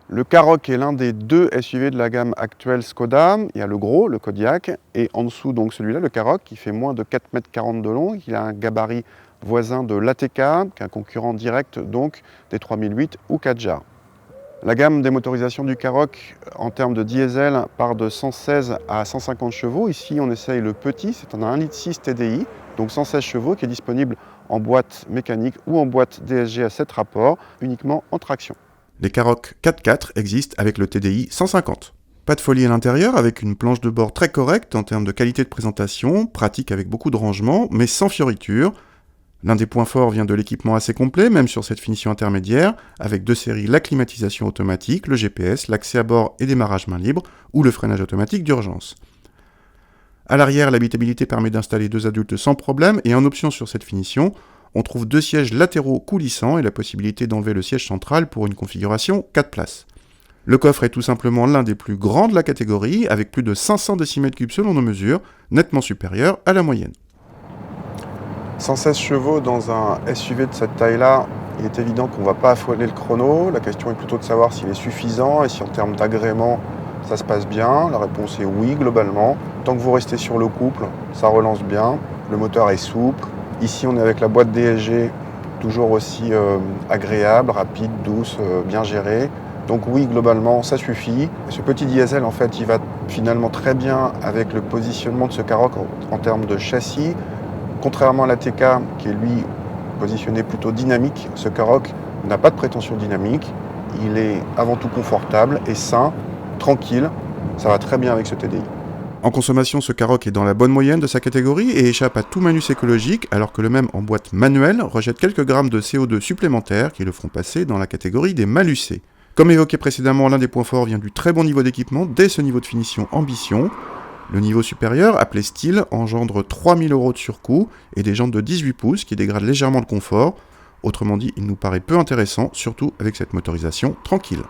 Le Karoq est l'un des deux SUV de la gamme actuelle Skoda. Il y a le gros, le Kodiaq, et en dessous donc celui-là, le Karoq, qui fait moins de 4,40 m de long. Il a un gabarit voisin de l'ATK, qui est un concurrent direct donc des 3008 ou Kadjar. La gamme des motorisations du Karoq en termes de diesel part de 116 à 150 chevaux. Ici on essaye le petit, c'est un 1,6 litre TDI, donc 116 chevaux qui est disponible en boîte mécanique ou en boîte DSG à 7 rapports, uniquement en traction. Les Karoq 4x4 existent avec le TDI 150. Pas de folie à l'intérieur, avec une planche de bord très correcte en termes de qualité de présentation, pratique avec beaucoup de rangement, mais sans fioritures. L'un des points forts vient de l'équipement assez complet, même sur cette finition intermédiaire, avec deux séries la climatisation automatique, le GPS, l'accès à bord et démarrage main libre, ou le freinage automatique d'urgence. À l'arrière, l'habitabilité permet d'installer deux adultes sans problème, et en option sur cette finition, on trouve deux sièges latéraux coulissants et la possibilité d'enlever le siège central pour une configuration 4 places. Le coffre est tout simplement l'un des plus grands de la catégorie, avec plus de 500 décimètres cubes selon nos mesures, nettement supérieur à la moyenne. 116 chevaux dans un SUV de cette taille-là, il est évident qu'on ne va pas affoler le chrono. La question est plutôt de savoir s'il est suffisant et si en termes d'agrément, ça se passe bien. La réponse est oui, globalement. Tant que vous restez sur le couple, ça relance bien. Le moteur est souple. Ici, on est avec la boîte DSG, toujours aussi agréable, rapide, douce, bien gérée. Donc oui, globalement, ça suffit. Ce petit diesel, en fait, il va finalement très bien avec le positionnement de ce Karoq en termes de châssis. Contrairement à l'ATK, qui est lui positionné plutôt dynamique, ce Karoq n'a pas de prétention dynamique. Il est avant tout confortable et sain, tranquille. Ça va très bien avec ce TDI. En consommation, ce Karoq est dans la bonne moyenne de sa catégorie et échappe à tout malus écologique, alors que le même en boîte manuelle rejette quelques grammes de CO2 supplémentaires qui le feront passer dans la catégorie des malusés. Comme évoqué précédemment, l'un des points forts vient du très bon niveau d'équipement dès ce niveau de finition ambition. Le niveau supérieur, appelé style, engendre 3000 € de surcoût et des jantes de 18 pouces qui dégradent légèrement le confort. Autrement dit, il nous paraît peu intéressant, surtout avec cette motorisation tranquille.